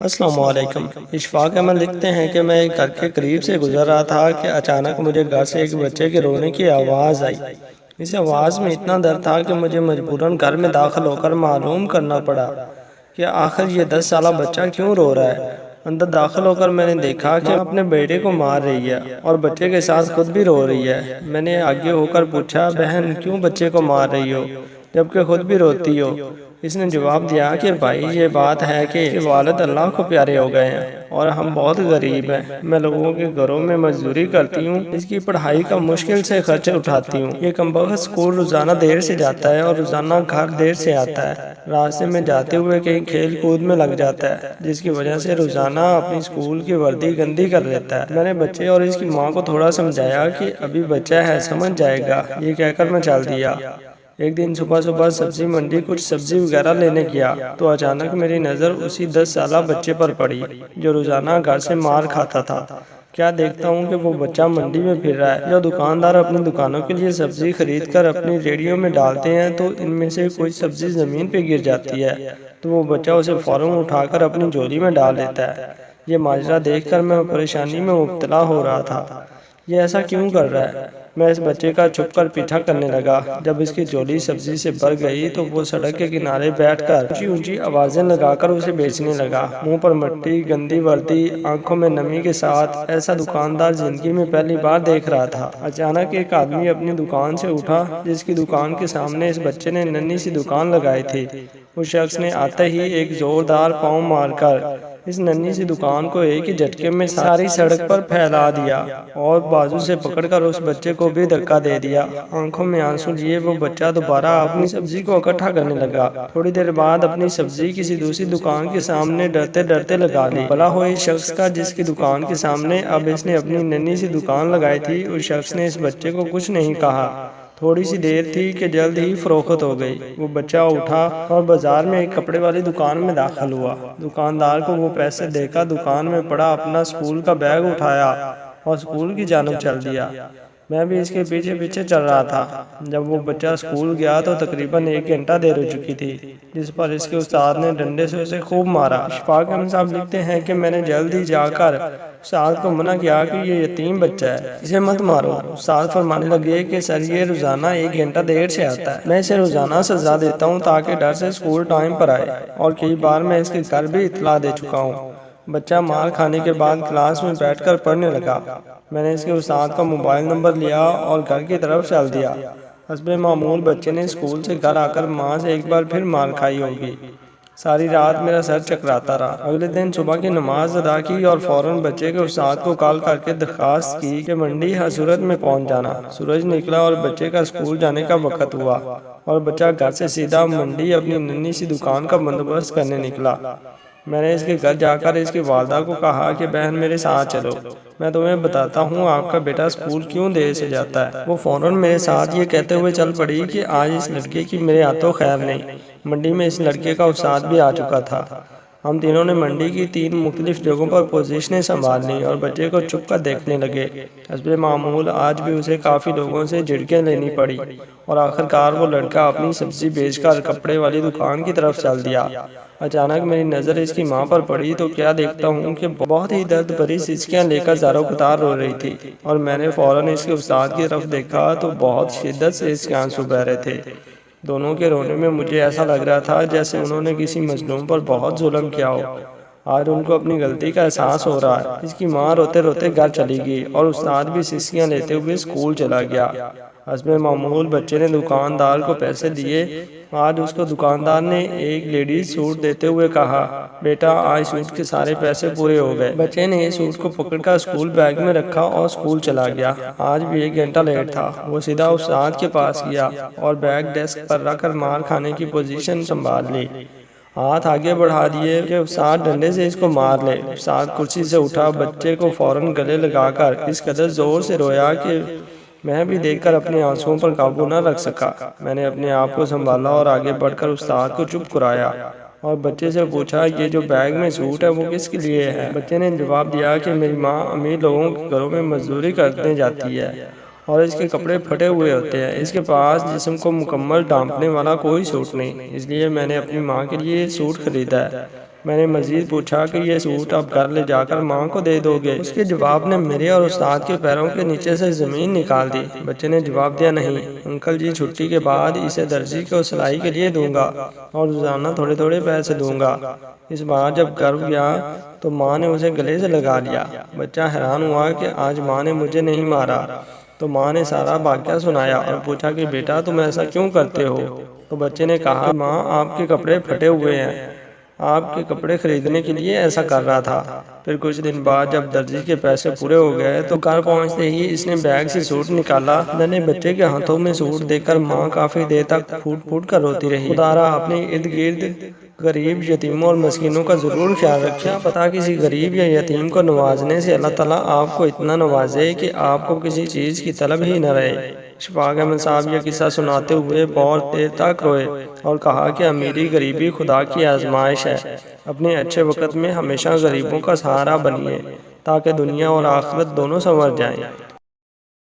السلام علیکم۔ اشفاق احمد لکھتے ہیں کہ میں ایک گھر کے قریب سے گزر رہا تھا کہ اچانک مجھے گھر سے ایک بچے کے رونے کی آواز آئی۔ اس آواز میں اتنا درد تھا کہ مجھے مجبوراً گھر میں داخل ہو کر معلوم کرنا پڑا کہ آخر یہ 10 سالہ بچہ کیوں رو رہا ہے۔ اندر داخل ہو کر میں نے دیکھا کہ اپنے بیٹے کو مار رہی ہے اور بچے کے ساتھ خود بھی رو رہی ہے۔ میں نے آگے ہو کر پوچھا، بہن کیوں بچے کو مار رہی ہو جبکہ خود بھی روتی ہو؟ اس نے جواب دیا کہ بھائی یہ بات ہے کہ والد اللہ کو پیارے ہو گئے ہیں اور ہم بہت غریب ہیں۔ میں لوگوں کے گھروں میں مزدوری کرتی ہوں، اس کی پڑھائی کا مشکل سے خرچ اٹھاتی ہوں۔ یہ کمبخت اسکول روزانہ دیر سے جاتا ہے اور روزانہ گھر دیر سے آتا ہے۔ راستے میں جاتے ہوئے کہیں کھیل کود میں لگ جاتا ہے جس کی وجہ سے روزانہ اپنی اسکول کی وردی گندی کر لیتا ہے۔ میں نے بچے اور اس کی ماں کو تھوڑا سمجھایا کہ ابھی بچہ ہے، سمجھ جائے گا، یہ کہہ کر میں چل دیا۔ ایک دن صبح سبزی منڈی کچھ سبزی وغیرہ لینے گیا تو اچانک میری نظر اسی 10 سالہ بچے پر پڑی جو روزانہ گھر سے مار کھاتا تھا۔ کیا دیکھتا ہوں کہ وہ بچہ منڈی میں پھر رہا ہے۔ جو دکاندار اپنی دکانوں کے لیے سبزی خرید کر اپنی ریڑھیوں میں ڈالتے ہیں تو ان میں سے کوئی سبزی زمین پہ گر جاتی ہے تو وہ بچہ اسے فوراً اٹھا کر اپنی جھولی میں ڈال لیتا ہے۔ یہ ماجرا دیکھ کر میں پریشانی میں مبتلا ہو رہا تھا۔ یہ ایسا کیوں کر رہا ہے؟ میں اس بچے کا چھپ کر پیچھا کرنے لگا۔ جب اس کی جھولی سبزی سے بھر گئی تو وہ سڑک کے کنارے بیٹھ کر اونچی آوازیں لگا کر اسے بیچنے لگا۔ منہ پر مٹی، گندی وردی، آنکھوں میں نمی کے ساتھ ایسا دکاندار زندگی میں پہلی بار دیکھ رہا تھا۔ اچانک ایک آدمی اپنی دکان سے اٹھا جس کی دکان کے سامنے اس بچے نے ننھی سی دکان لگائی تھی۔ اس شخص نے آتے ہی ایک زوردار پاؤں مار کر اس ننھی سی دکان کو ایک ہی جھٹکے میں ساری سڑک پر پھیلا دیا اور بازو سے پکڑ کر اس بچے کو بھی دھکا دے دیا۔ آنکھوں میں آنسو لیے وہ بچہ دوبارہ اپنی سبزی کو اکٹھا کرنے لگا۔ تھوڑی دیر بعد اپنی سبزی کسی دوسری دکان کے سامنے ڈرتے ڈرتے لگا لی۔ بھلا ہو اس شخص کا جس کی دکان کے سامنے اب اس نے اپنی ننھی سی دکان لگائی تھی۔ اس شخص نے اس بچے کو کچھ نہیں کہا۔ تھوڑی سی دیر تھی کہ جلد ہی فروخت ہو گئی۔ وہ بچہ اٹھا اور بازار میں ایک کپڑے والی دکان میں داخل ہوا۔ دکاندار کو وہ پیسے دے کر دکان میں پڑا اپنا اسکول کا بیگ اٹھایا اور اسکول کی جانب چل دیا۔ میں بھی اس کے پیچھے پیچھے چل رہا تھا۔ جب وہ بچہ اسکول گیا تو تقریباً 1 گھنٹہ دیر ہو چکی تھی جس پر اس کے استاد نے ڈنڈے سے اسے خوب مارا۔ اشفاق احمد صاحب لکھتے ہیں کہ میں نے جلد ہی جا کر استاد کو منع کیا کہ یہ یتیم بچہ ہے، اسے مت مارو۔ استاد فرمانے لگے کہ سر یہ روزانہ 1 گھنٹہ دیر سے آتا ہے، میں اسے روزانہ سزا دیتا ہوں تاکہ ڈر سے اسکول ٹائم پر آئے، اور کئی بار میں اس کے گھر بھی اطلاع دے چکا ہوں۔ بچہ مار کھانے کے بعد کلاس میں بیٹھ کر پڑھنے لگا۔ میں نے اس کے استاد کا موبائل نمبر لیا اور گھر کی طرف چل دیا۔ حسب معمول بچے نے اسکول سے گھر آ کر ماں سے ایک بار پھر مار کھائی ہوگی۔ ساری رات میرا سر چکراتا رہا۔ اگلے دن صبح کی نماز ادا کی اور فوراً بچے کے استاد کو کال کر کے درخواست کی کہ منڈی ہر صورت میں پہنچ جانا۔ سورج نکلا اور بچے کا اسکول جانے کا وقت ہوا اور بچہ گھر سے سیدھا منڈی اپنی ننھی سی دکان کا بندوبست کرنے نکلا۔ میں نے اس کے گھر جا کر اس کی والدہ کو کہا کہ بہن میرے ساتھ چلو، میں تمہیں بتاتا ہوں آپ کا بیٹا اسکول کیوں دیر سے جاتا ہے۔ وہ فوراً میرے ساتھ یہ کہتے ہوئے چل پڑی کہ آج اس لڑکے کی میرے ہاتھوں خیر نہیں۔ منڈی میں اس لڑکے کا استاد بھی آ چکا تھا۔ ہم تینوں نے منڈی کی 3 مختلف جگہوں پر پوزیشنیں سنبھال لیں اور بچے کو چھپ کر دیکھنے لگے۔ حسب معمول آج بھی اسے کافی لوگوں سے جھڑکیں لینی پڑی اور آخرکار وہ لڑکا اپنی سبزی بیچ کر کپڑے والی دکان کی طرف چل دیا۔ اچانک میری نظر اس کی ماں پر پڑی تو کیا دیکھتا ہوں کہ بہت ہی درد بھری سسکیاں لے کر زاروں قطار رو رہی تھی، اور میں نے فوراً اس کے استاد کی طرف دیکھا تو بہت شدت سے اس کے آنسو بہہ رہے تھے۔ دونوں کے رونے میں مجھے ایسا لگ رہا تھا جیسے انہوں نے کسی مظلوم پر بہت ظلم کیا ہو۔ آج ان کو اپنی غلطی کا احساس ہو رہا ہے۔ اس کی ماں روتے روتے گھر چلی گئی اور استاد بھی سسکیاں لیتے ہوئے اسکول چلا گیا۔ حسب معمول بچے نے دکاندار کو پیسے دیے۔ آج اس کو دکاندار نے ایک لیڈیز سوٹ دیتے ہوئے کہا، بیٹا آج سوٹ کے سارے پیسے پورے ہو گئے۔ بچے نے سوٹ کو پکڑ کر اسکول بیگ میں رکھا اور اسکول چلا گیا۔ آج بھی 1 گھنٹہ لیٹ تھا۔ وہ سیدھا استاد کے پاس گیا اور بیگ ڈیسک پر رکھ کر مار کھانے کی پوزیشن سنبھال لی۔ ہاتھ آگے بڑھا دیے کہ استاد ڈنڈے سے اس کو مار لے۔ استاد کرسی سے اٹھا، بچے کو فوراً گلے لگا کر اس قدر زور سے رویا کہ میں بھی دیکھ کر اپنے آنسوؤں پر قابو نہ رکھ سکا۔ میں نے اپنے آپ کو سنبھالا اور آگے بڑھ کر استاد کو چپ کرایا اور بچے سے پوچھا یہ جو بیگ میں سوٹ ہے وہ کس کے لیے ہے؟ بچے نے جواب دیا کہ میری ماں امیر لوگوں کے گھروں میں مزدوری کرنے جاتی ہے اور اس کے کپڑے پھٹے ہوئے ہوتے ہیں، اس کے پاس جسم کو مکمل ڈھانپنے والا کوئی سوٹ نہیں، اس لیے میں نے اپنی ماں کے لیے سوٹ خریدا ہے۔ میں نے مزید پوچھا کہ یہ سوٹ اب گھر لے جا کر ماں کو دے دو گے؟ اس کے جواب نے میرے اور استاد کے پیروں کے نیچے سے زمین نکال دی۔ بچے نے جواب دیا، نہیں انکل جی، چھٹی کے بعد اسے درزی کو سلائی کے لیے دوں گا اور روزانہ تھوڑے تھوڑے پیسے دوں گا۔ اس بار جب گھر گیا تو ماں نے اسے گلے سے لگا لیا۔ بچہ حیران ہوا کہ آج ماں نے مجھے نہیں مارا، تو ماں نے سارا واقعہ سنایا اور پوچھا کہ بیٹا تم ایسا کیوں کرتے ہو؟ تو بچے نے کہا، ماں آپ کے کپڑے پھٹے ہوئے ہیں، آپ کے کپڑے خریدنے کے لیے ایسا کر رہا تھا۔ پھر کچھ دن بعد جب درزی کے پیسے پورے ہو گئے تو گھر پہنچتے ہی اس نے بیگ سے سوٹ نکالا۔ ننھے بچے کے ہاتھوں میں سوٹ دیکھ کر ماں کافی دیر تک پھوٹ پھوٹ کر روتی رہی۔ خدارا اپنے ارد گرد غریب، یتیموں اور مسکینوں کا ضرور خیال رکھیں۔ کیا پتہ کسی غریب یا یتیم کو نوازنے سے اللہ تعالیٰ آپ کو اتنا نوازے کہ آپ کو کسی چیز کی طلب ہی نہ رہے۔ اشفاق احمد صاحب یہ قصہ سناتے ہوئے بہت دیر تک روئے اور کہا کہ امیری غریبی خدا کی آزمائش ہے۔ اپنے اچھے وقت میں ہمیشہ غریبوں کا سہارا بنیے تاکہ دنیا اور آخرت دونوں سنور جائیں۔